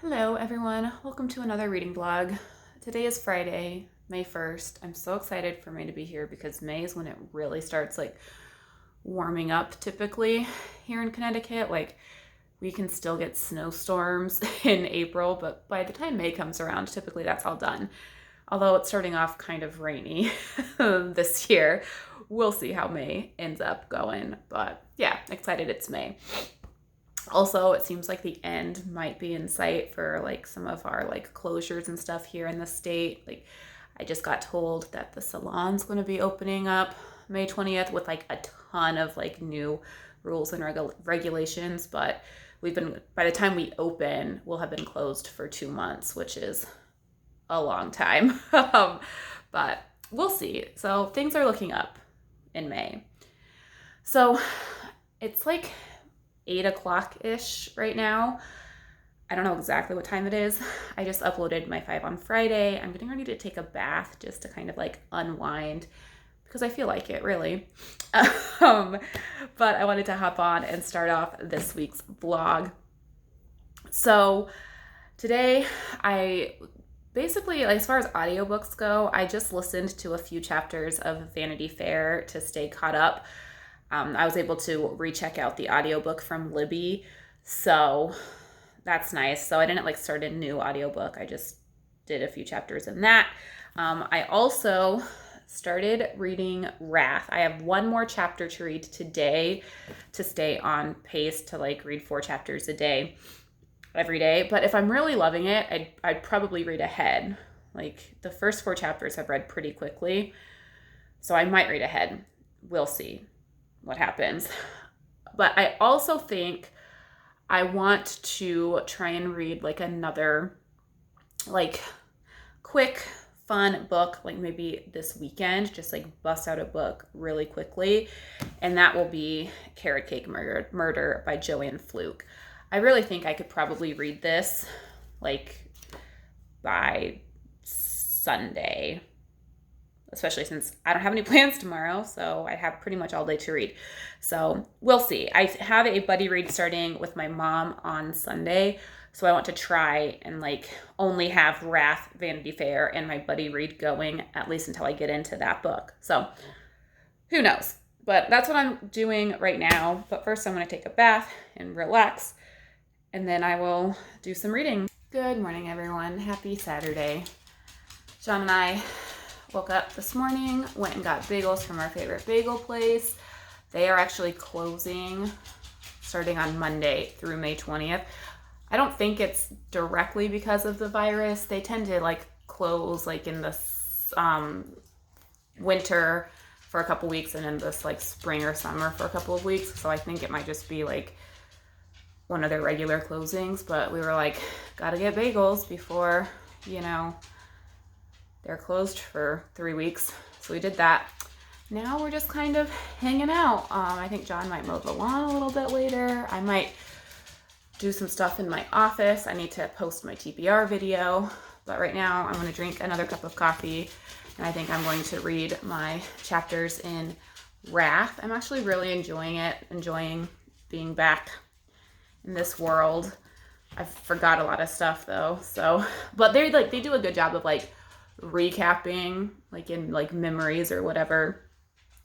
Hello everyone, welcome to another reading vlog. Today is Friday, May 1st. I'm so excited for May to be here because May is when it really starts warming up typically here in Connecticut. We can still get snowstorms in April, but by the time May comes around, typically that's all done. Although it's starting off kind of rainy this year. We'll see how May ends up going, but yeah, excited it's May. Also, it seems like the end might be in sight for some of our closures and stuff here in the state. I just got told that the salon's going to be opening up May 20th with a ton of new rules and regulations, but by the time we open, we'll have been closed for 2 months, which is a long time. But we'll see. So things are looking up in May. So it's 8 o'clock ish right now. I don't know exactly what time it is. I just uploaded my 5 on Friday. I'm getting ready to take a bath just to kind of unwind because I feel like it really. But I wanted to hop on and start off this week's vlog. So today I basically, as far as audiobooks go, I just listened to a few chapters of Vanity Fair to stay caught up. I was able to recheck out the audiobook from Libby, so that's nice. So I didn't start a new audiobook. I just did a few chapters in that. I also started reading Wrath. I have one more chapter to read today to stay on pace to read 4 chapters a day every day. But if I'm really loving it, I'd probably read ahead. The first 4 chapters I've read pretty quickly, so I might read ahead. We'll see what happens. But I also think I want to try and read another quick fun book, maybe this weekend, just bust out a book really quickly, and that will be Carrot Cake Murder by Joanne Fluke. I really think I could probably read this by Sunday, especially since I don't have any plans tomorrow, so I have pretty much all day to read. So we'll see. I have a buddy read starting with my mom on Sunday, so I want to try and only have Wrath, Vanity Fair, and my buddy read going at least until I get into that book. So who knows? But that's what I'm doing right now. But first I'm going to take a bath and relax, and then I will do some reading. Good morning, everyone. Happy Saturday. John and I woke up this morning, went and got bagels from our favorite bagel place. They are actually closing starting on Monday through May 20th. I don't think it's directly because of the virus. They tend to close in the winter for a couple weeks and then this spring or summer for a couple of weeks. So I think it might just be one of their regular closings, but we were gotta get bagels before, they're closed for 3 weeks. So we did that. Now we're just kind of hanging out. I think John might mow the lawn a little bit later. I might do some stuff in my office. I need to post my TBR video. But right now I'm going to drink another cup of coffee. And I think I'm going to read my chapters in Wrath. I'm actually really enjoying it. Enjoying being back in this world. I forgot a lot of stuff though. But they do a good job of recapping in memories or whatever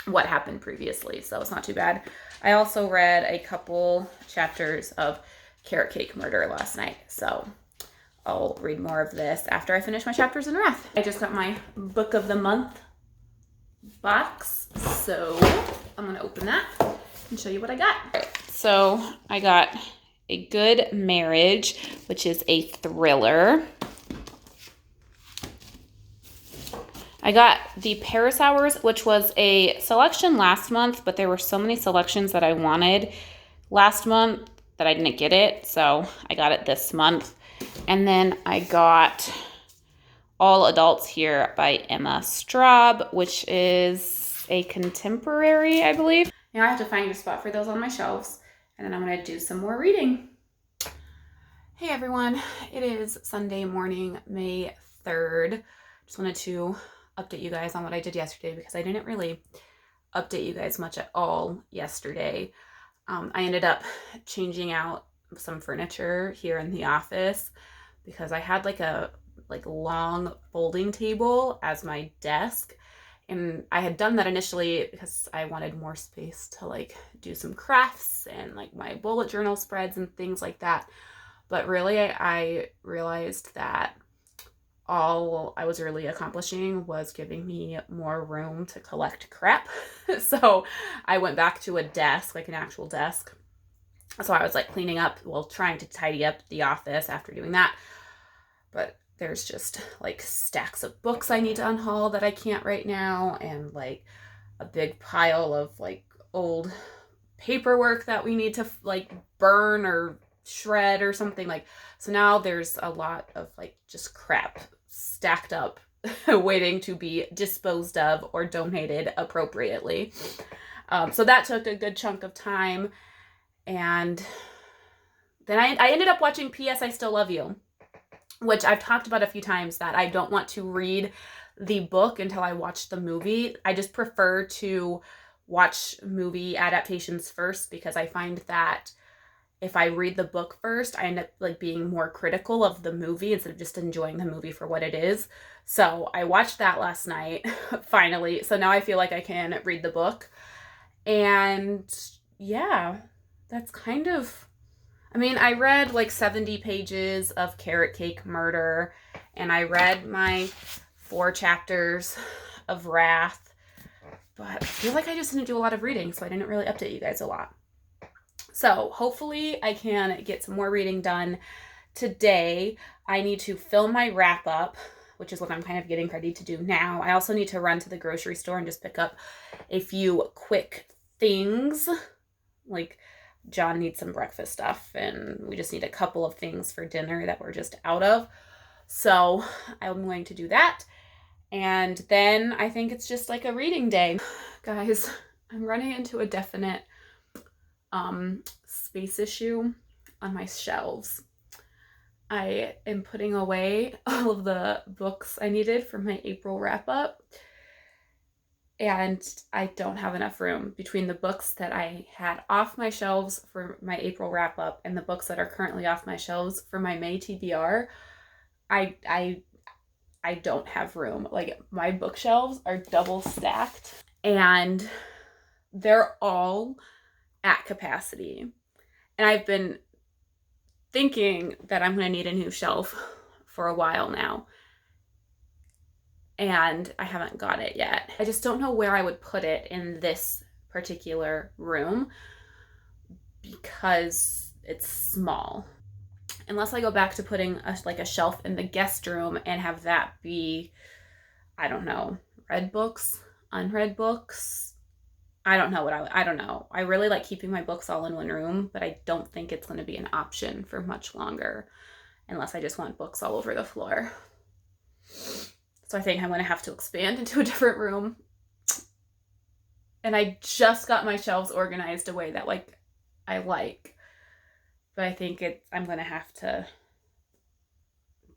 what happened previously, so it's not too bad. I also read a couple chapters of Carrot Cake Murder last night, so I'll read more of this after I finish my chapters in Wrath. I just got my book of the month box, so I'm gonna open that and show you what I got. So I got A Good Marriage, which is a thriller. I got The Paris Hours, which was a selection last month, but there were so many selections that I wanted last month that I didn't get it, so I got it this month. And then I got All Adults Here by Emma Straub, which is a contemporary, I believe. Now I have to find a spot for those on my shelves, and then I'm going to do some more reading. Hey everyone, it is Sunday morning, May 3rd. Just wanted to update you guys on what I did yesterday because I didn't really update you guys much at all yesterday. I ended up changing out some furniture here in the office. because I had like a long folding table as my desk. And I had done that initially because I wanted more space to like do some crafts and like my bullet journal spreads and things like that. But really, I realized that all I was really accomplishing was giving me more room to collect crap. So I went back to a desk, like an actual desk. So I was like cleaning up, well, trying to tidy up the office after doing that. But there's just like stacks of books I need to unhaul that I can't right now, and like a big pile of like old paperwork that we need to like burn or shred or something. Like, so now there's a lot of like just crap stacked up waiting to be disposed of or donated appropriately. So that took a good chunk of time. And then I ended up watching P.S. I Still Love You, which I've talked about a few times, that I don't want to read the book until I watch the movie. I just prefer to watch movie adaptations first, because I find that if I read the book first, I end up like being more critical of the movie instead of just enjoying the movie for what it is. So I watched that last night, finally. So now I feel like I can read the book. And yeah, that's kind of, I mean, I read like 70 pages of Carrot Cake Murder, and I read my 4 chapters of Wrath, but I feel like I just didn't do a lot of reading, so I didn't really update you guys a lot. So hopefully I can get some more reading done today. I need to film my wrap up, which is what I'm kind of getting ready to do now. I also need to run to the grocery store and just pick up a few quick things. Like John needs some breakfast stuff, and we just need a couple of things for dinner that we're just out of. So I'm going to do that. And then I think it's just like a reading day. Guys, I'm running into a definite space issue on my shelves. I am putting away all of the books I needed for my April wrap up, and I don't have enough room between the books that I had off my shelves for my April wrap up and the books that are currently off my shelves for my May TBR. I don't have room. Like, my bookshelves are double stacked and they're all at capacity. And I've been thinking that I'm going to need a new shelf for a while now, and I haven't got it yet. I just don't know where I would put it in this particular room because it's small. Unless I go back to putting a shelf in the guest room and have that be, I don't know, read books, unread books. I don't know I don't know. I really like keeping my books all in one room, but I don't think it's going to be an option for much longer unless I just want books all over the floor. So I think I'm going to have to expand into a different room. And I just got my shelves organized a way that I like. But I think I'm going to have to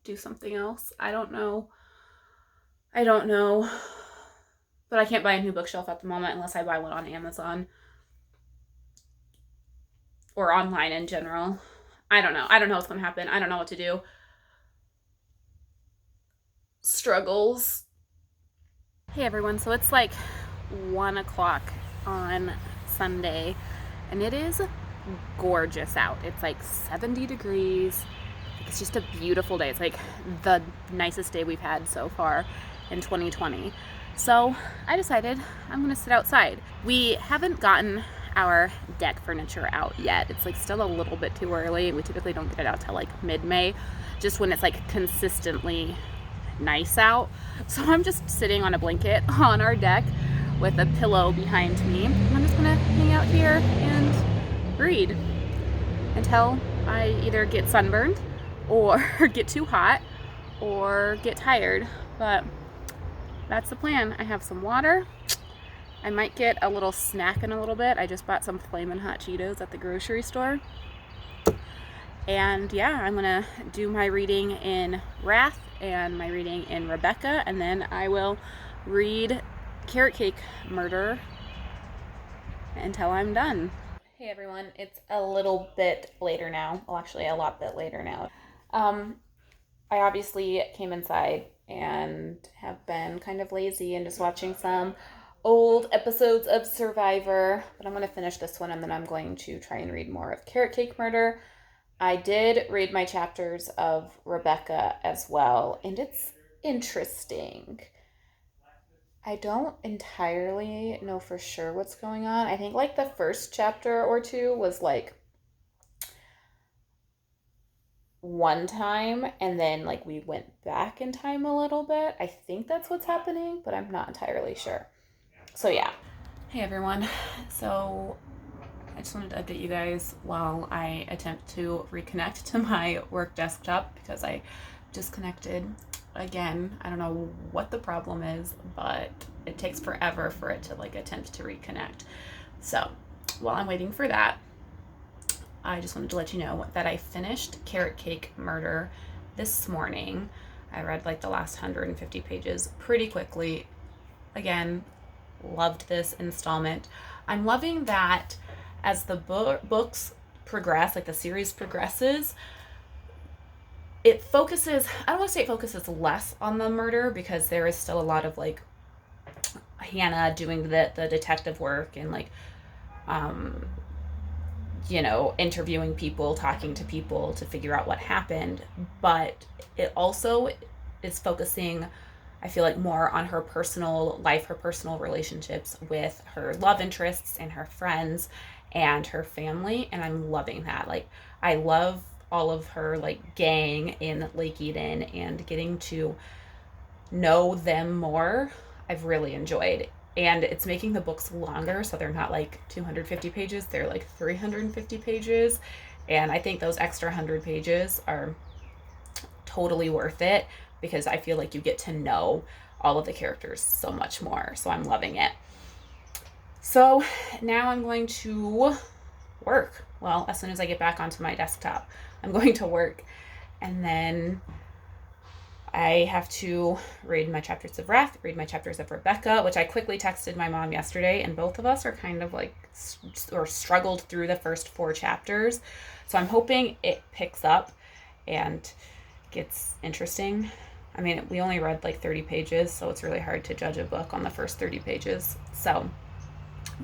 do something else. I don't know. But I can't buy a new bookshelf at the moment unless I buy one on Amazon or online in general. I don't know what's going to happen. I don't know what to do. Struggles. Hey everyone, so it's like 1 o'clock on Sunday and it is gorgeous out. It's like 70 degrees. It's just a beautiful day. It's like the nicest day we've had so far in 2020. So I decided I'm gonna sit outside. We haven't gotten our deck furniture out yet. It's like still a little bit too early. We typically don't get it out till like mid-May, just when it's like consistently nice out. So I'm just sitting on a blanket on our deck with a pillow behind me. I'm just gonna hang out here and read until I either get sunburned or get too hot or get tired. But that's the plan. I have some water. I might get a little snack in a little bit. I just bought some Flamin' Hot Cheetos at the grocery store. And yeah, I'm gonna do my reading in Wrath and my reading in Rebecca, and then I will read Carrot Cake Murder until I'm done. Hey everyone, it's a little bit later now. Well, actually a lot bit later now. I obviously came inside and have been kind of lazy and just watching some old episodes of Survivor, but I'm going to finish this one and then I'm going to try and read more of Carrot Cake Murder. I did read my chapters of Rebecca as well, and it's interesting. I don't entirely know for sure what's going on. I think like the first chapter or two was like one time and then like we went back in time a little bit. I think that's what's happening, but I'm not entirely sure. So yeah. Hey everyone. So I just wanted to update you guys while I attempt to reconnect to my work desktop because I disconnected again. I don't know what the problem is, but it takes forever for it to like attempt to reconnect. So while I'm waiting for that, I just wanted to let you know that I finished Carrot Cake Murder this morning. I read like the last 150 pages pretty quickly. Again, loved this installment. I'm loving that as the books progress, like the series progresses, it focuses, I don't want to say it focuses less on the murder because there is still a lot of like Hannah doing the detective work and like, interviewing people, talking to people to figure out what happened. But it also is focusing, I feel like, more on her personal life, her personal relationships with her love interests and her friends and her family. And I'm loving that. Like, I love all of her like gang in Lake Eden and getting to know them more. I've really enjoyed. And it's making the books longer, so they're not like 250 pages, they're like 350 pages. And I think those extra 100 pages are totally worth it because I feel like you get to know all of the characters so much more. So I'm loving it. So now I'm going to work. Well, as soon as I get back onto my desktop, I'm going to work. And then I have to read my chapters of Wrath, read my chapters of Rebecca, which I quickly texted my mom yesterday, and both of us are kind of like, or struggled through the first 4 chapters. So I'm hoping it picks up and gets interesting. I mean, we only read like 30 pages, so it's really hard to judge a book on the first 30 pages. So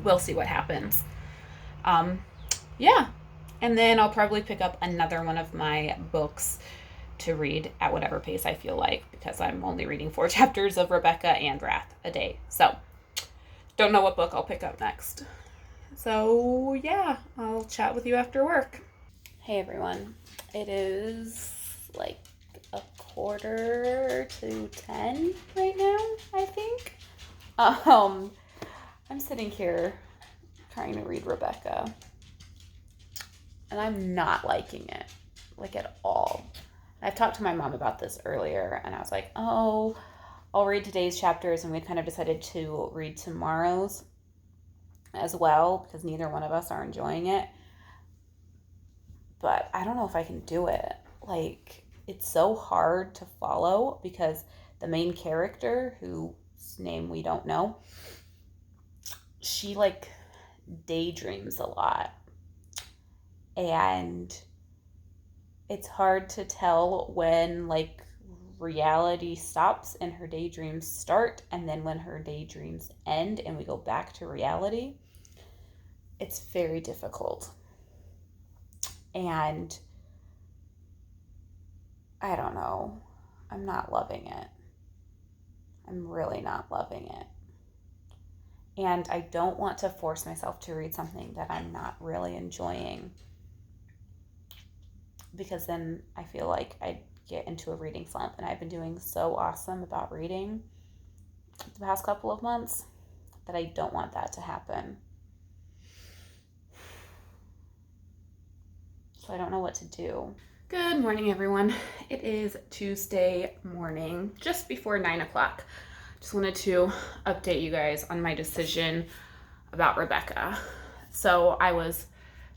we'll see what happens. Yeah. And then I'll probably pick up another one of my books to read at whatever pace I feel like because I'm only reading 4 chapters of Rebecca and Wrath a day. So don't know what book I'll pick up next. So yeah, I'll chat with you after work. Hey everyone. It is like 9:45 right now, I think. I'm sitting here trying to read Rebecca and I'm not liking it like at all. I've talked to my mom about this earlier, and I was like, oh, I'll read today's chapters, and we kind of decided to read tomorrow's as well, because neither one of us are enjoying it. But I don't know if I can do it. Like, it's so hard to follow, because the main character, whose name we don't know, she, like, daydreams a lot. And it's hard to tell when like reality stops and her daydreams start and then when her daydreams end and we go back to reality. It's very difficult. And I don't know. I'm not loving it. I'm really not loving it. And I don't want to force myself to read something that I'm not really enjoying, because then I feel like I get into a reading slump, and I've been doing so awesome about reading the past couple of months that I don't want that to happen. So I don't know what to do. Good morning, everyone. It is Tuesday morning, just before 9 o'clock. Just wanted to update you guys on my decision about Rebecca. So I was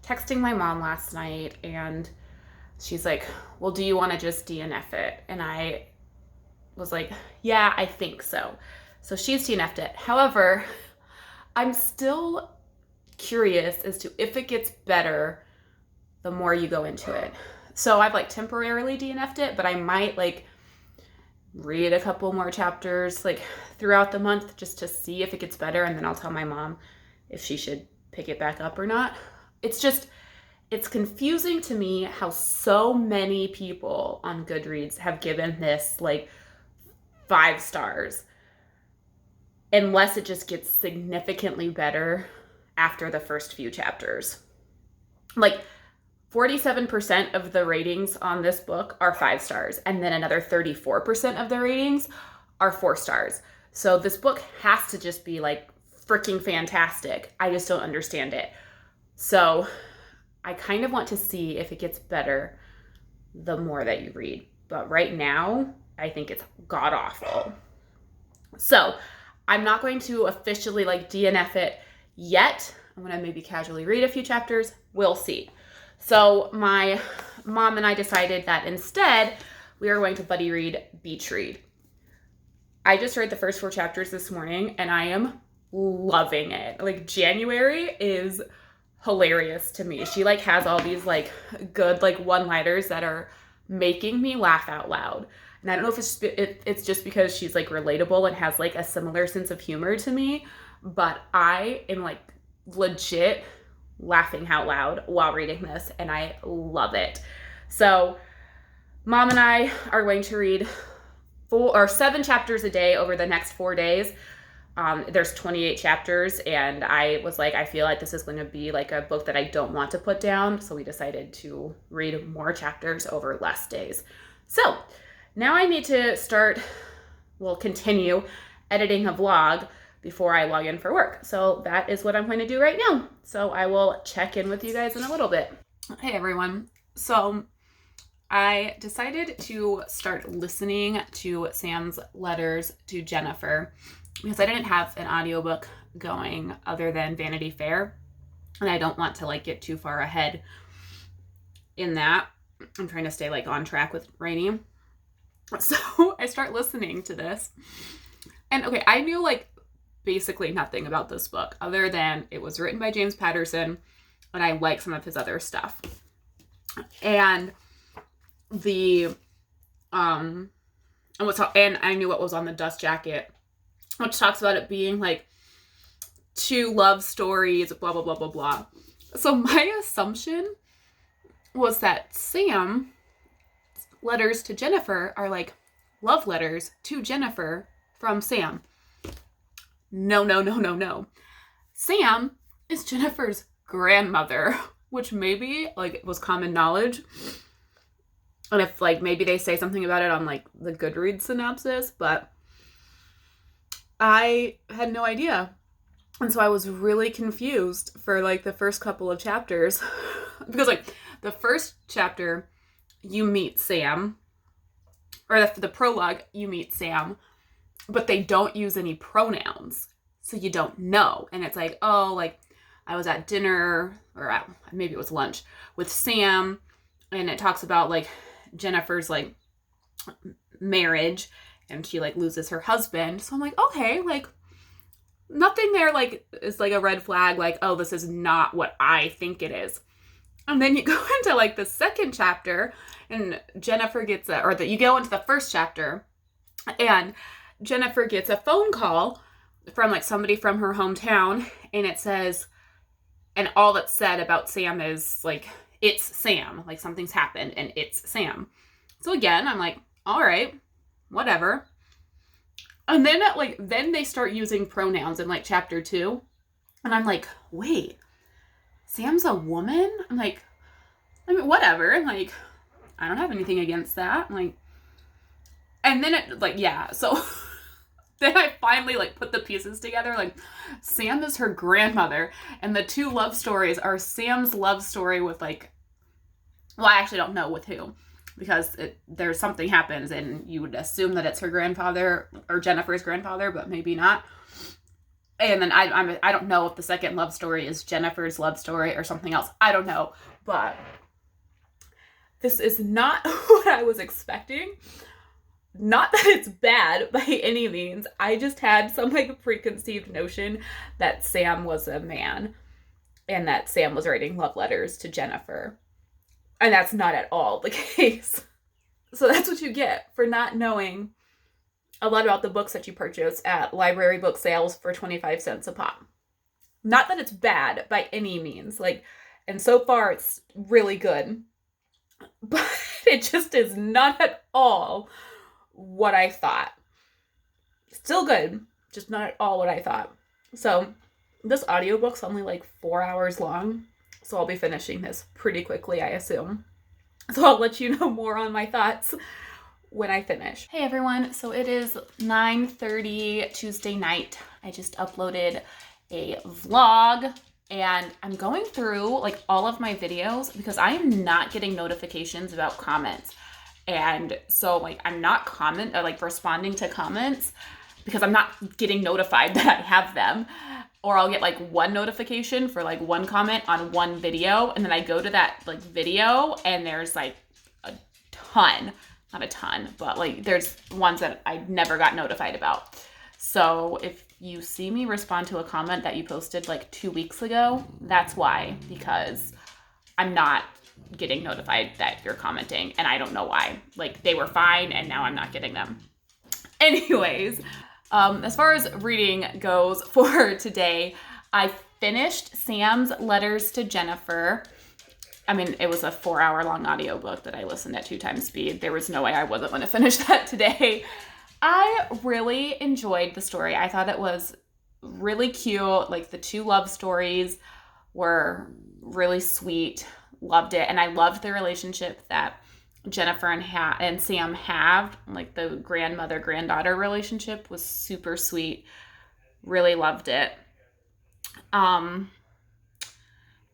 texting my mom last night, and she's like, well, do you want to just DNF it? And I was like, yeah, I think so. So she's DNF'd it. However, I'm still curious as to if it gets better the more you go into it. So I've like temporarily DNF'd it, but I might like read a couple more chapters like throughout the month just to see if it gets better, and then I'll tell my mom if she should pick it back up or not. It's confusing to me how so many people on Goodreads have given this like 5 stars, unless it just gets significantly better after the first few chapters. Like 47% of the ratings on this book are 5 stars, and then another 34% of the ratings are 4 stars. So this book has to just be like freaking fantastic. I just don't understand it. So I kind of want to see if it gets better the more that you read. But right now, I think it's god awful. So I'm not going to officially like DNF it yet. I'm going to maybe casually read a few chapters. We'll see. So my mom and I decided that instead we are going to buddy read Beach Read. I just read the first 4 chapters this morning and I am loving it. Like January is hilarious to me. She like has all these like good like one-liners that are making me laugh out loud. And I don't know if it's just because she's like relatable and has like a similar sense of humor to me, but I am like legit laughing out loud while reading this, and I love it. So mom and I are going to read 7 chapters a day over the next 4 days. There's 28 chapters, and I was like, I feel like this is going to be like a book that I don't want to put down, so we decided to read more chapters over less days. So now I need to continue editing a vlog before I log in for work. So that is what I'm going to do right now. So I will check in with you guys in a little bit. Hey everyone. So I decided to start listening to Sam's letters to Jennifer because I didn't have an audiobook going other than Vanity Fair. And I don't want to like get too far ahead in that. I'm trying to stay like on track with Rainy. So I start listening to this. And okay, I knew like basically nothing about this book other than it was written by James Patterson and I like some of his other stuff. And and I knew what was on the dust jacket, which talks about it being like 2 love stories, blah, blah, blah, blah, blah. So my assumption was that Sam's letters to Jennifer are like love letters to Jennifer from Sam. No. Sam is Jennifer's grandmother, which maybe like was common knowledge. And if like maybe they say something about it on like the Goodreads synopsis, but I had no idea. And so I was really confused for like the first couple of chapters because like the first chapter you meet Sam, or the prologue you meet Sam, but they don't use any pronouns. So you don't know. And it's like, oh, like I was at dinner or maybe it was lunch with Sam, and it talks about like Jennifer's like marriage and she like loses her husband. So I'm like, okay, like nothing there like is like a red flag, like, oh, this is not what I think it is. And then you go into like the second chapter and Jennifer gets you go into the first chapter and Jennifer gets a phone call from like somebody from her hometown, and it says, and all that's said about Sam is like, it's Sam, like something's happened and it's Sam. So again, I'm like, all right, whatever. And then then they start using pronouns in like chapter 2. And I'm like, wait, Sam's a woman? I'm like, I mean, whatever. Like, I don't have anything against that. I'm like, and then it like, yeah. So then I finally like put the pieces together. Like Sam is her grandmother, and the 2 love stories are Sam's love story with like, well, I actually don't know with who, because there's something happens and you would assume that it's her grandfather or Jennifer's grandfather, but maybe not. And then I don't know if the second love story is Jennifer's love story or something else. I don't know, but this is not what I was expecting. Not that it's bad by any means. I just had some like preconceived notion that Sam was a man and that Sam was writing love letters to Jennifer. And that's not at all the case. So that's what you get for not knowing a lot about the books that you purchase at library book sales for 25 cents a pop. Not that it's bad by any means, like, and so far it's really good, but it just is not at all what I thought. Still good, just not at all what I thought. So this audiobook's only like 4 hours long, so I'll be finishing this pretty quickly, I assume. So I'll let you know more on my thoughts when I finish. Hey everyone, so it is 9:30 Tuesday night. I just uploaded a vlog and I'm going through like all of my videos because I am not getting notifications about comments. And so like I'm not responding to comments because I'm not getting notified that I have them. Or I'll get like one notification for like one comment on one video, and then I go to that like video and there's like a ton, not a ton, but like there's ones that I never got notified about. So if you see me respond to a comment that you posted like 2 weeks ago, that's why, because I'm not getting notified that you're commenting and I don't know why. Like they were fine and now I'm not getting them. Anyways, as far as reading goes for today, I finished Sam's Letters to Jennifer. I mean, it was a 4-hour long audiobook that I listened at 2 times speed. There was no way I wasn't going to finish that today. I really enjoyed the story. I thought it was really cute. Like the 2 love stories were really sweet. Loved it. And I loved the relationship that Jennifer and Sam have. Like the grandmother-granddaughter relationship was super sweet. Really loved it. And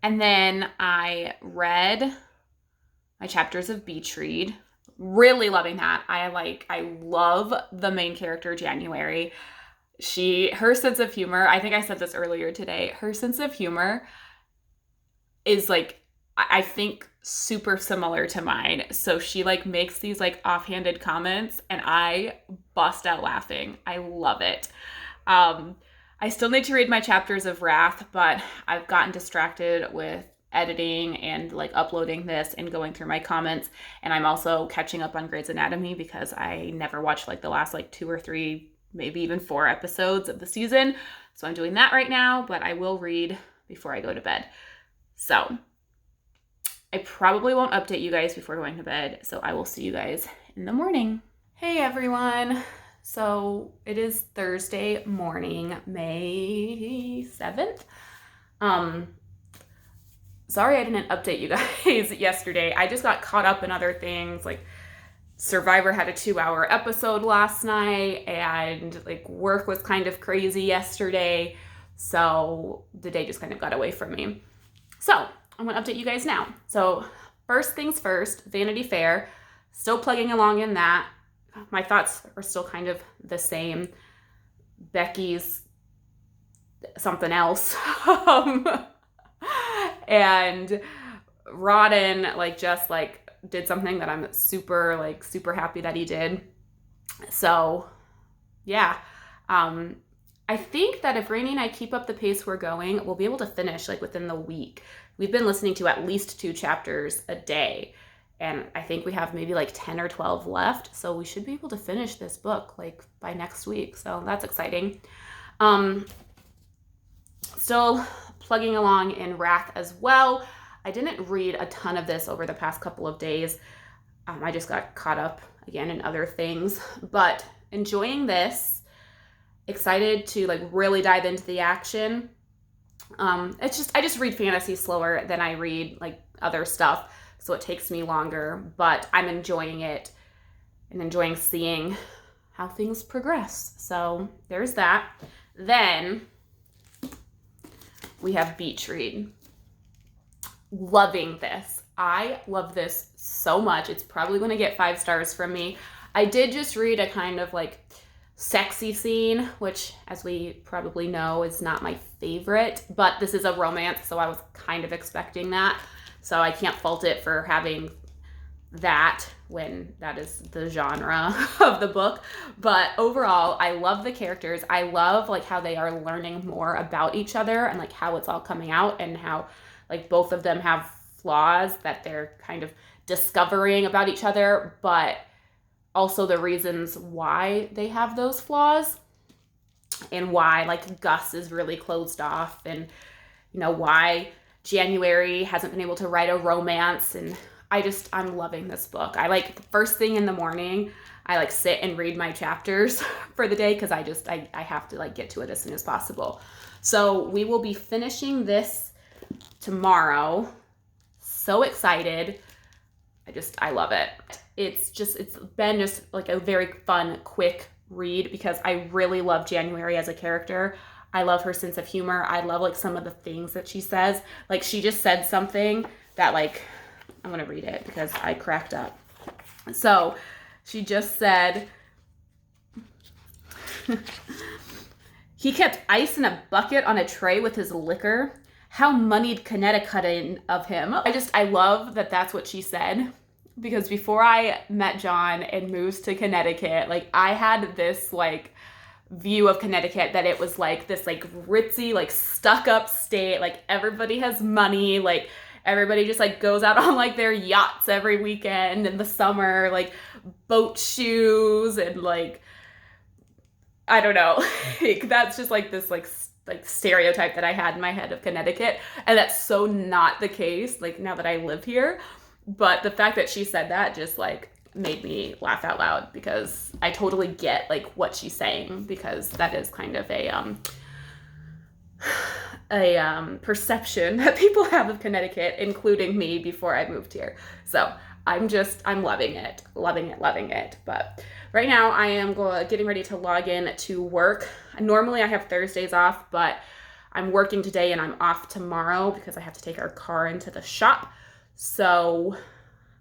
then I read my chapters of Beach Read. Really loving that. I love the main character, January. Her sense of humor, I think I said this earlier today, her sense of humor is like, I think super similar to mine. So she like makes these like offhanded comments and I bust out laughing. I love it. I still need to read my chapters of Wrath, but I've gotten distracted with editing and like uploading this and going through my comments. And I'm also catching up on Grey's Anatomy because I never watched like the last like 2 or 3, maybe even 4 episodes of the season. So I'm doing that right now, but I will read before I go to bed. So I probably won't update you guys before going to bed, so I will see you guys in the morning. Hey everyone. So it is Thursday morning, May 7th. Sorry I didn't update you guys yesterday. I just got caught up in other things. Like Survivor had a 2-hour episode last night and like work was kind of crazy yesterday. So the day just kind of got away from me. So I'm going to update you guys now. So first things first, Vanity Fair, still plugging along in that. My thoughts are still kind of the same. Becky's something else. And Rawdon just did something that I'm super happy that he did. So yeah. I think that if Rainey and I keep up the pace we're going, we'll be able to finish within the week. We've been listening to at least 2 chapters a day, and I think we have maybe 10 or 12 left, so we should be able to finish this book by next week, so that's exciting. Still plugging along in Wrath as well. I didn't read a ton of this over the past couple of days. I just got caught up again in other things, but enjoying this. Excited to really dive into the action. I just read fantasy slower than I read other stuff, so it takes me longer, but I'm enjoying it and enjoying seeing how things progress. So there's that. Then we have Beach Read. Loving this. I love this so much. It's probably going to get 5 stars from me. I did just read a kind of sexy scene, which, as we probably know, is not my favorite, but this is a romance, so I was kind of expecting that. So I can't fault it for having that when that is the genre of the book. But overall, I love the characters. I love how they are learning more about each other and how it's all coming out, and how both of them have flaws that they're kind of discovering about each other, but also the reasons why they have those flaws and why like Gus is really closed off, and why January hasn't been able to write a romance. And I'm loving this book. I like the first thing in the morning, I like sit and read my chapters for the day because I have to like get to it as soon as possible. So we will be finishing this tomorrow. So excited. I love it. It's been just like a very fun, quick read because I really love January as a character. I love her sense of humor. I love like some of the things that she says. Like she just said something that like, I'm going to read it because I cracked up. So she just said, he kept ice in a bucket on a tray with his liquor. How moneyed Connecticut of him. I love that that's what she said, because before I met John and moved to Connecticut, like I had this like view of Connecticut that it was like this like ritzy, like stuck up state, like everybody has money, like everybody just like goes out on like their yachts every weekend in the summer, like boat shoes, and like I don't know, like that's just like this like stereotype that I had in my head of Connecticut, and that's so not the case like now that I live here. But the fact that she said that just like made me laugh out loud, because I totally get like what she's saying, because that is kind of a perception that people have of Connecticut, including me before I moved here. So I'm loving it. But right now I am getting ready to log in to work. Normally I have Thursdays off, but I'm working today and I'm off tomorrow because I have to take our car into the shop. So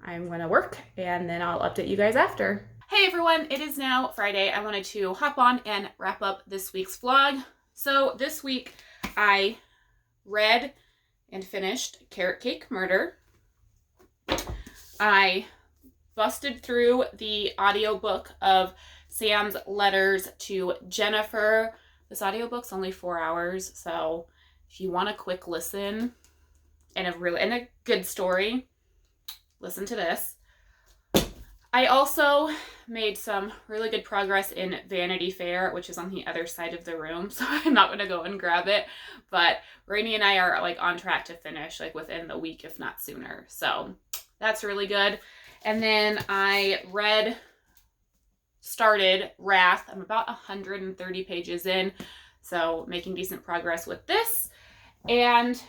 I'm going to work and then I'll update you guys after. Hey everyone, it is now Friday. I wanted to hop on and wrap up this week's vlog. So this week I read and finished Carrot Cake Murder. I busted through the audiobook of Sam's letters to Jennifer. This audiobook's only 4 hours, so if you want a quick listen and a good story, listen to this. I also made some really good progress in Vanity Fair, which is on the other side of the room, so I'm not going to go and grab it, but Rainey and I are like on track to finish like within the week, if not sooner. So that's really good. And then I started Wrath. I'm about 130 pages in, so making decent progress with this. And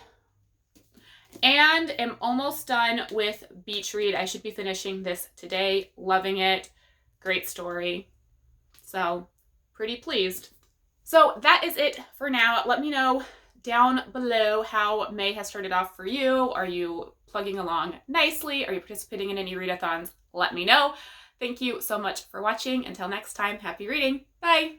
am almost done with Beach Read. I should be finishing this today. Loving it. Great story. So pretty pleased. So that is it for now. Let me know down below how May has started off for you. Are you plugging along nicely? Are you participating in any readathons? Let me know. Thank you so much for watching. Until next time, happy reading. Bye.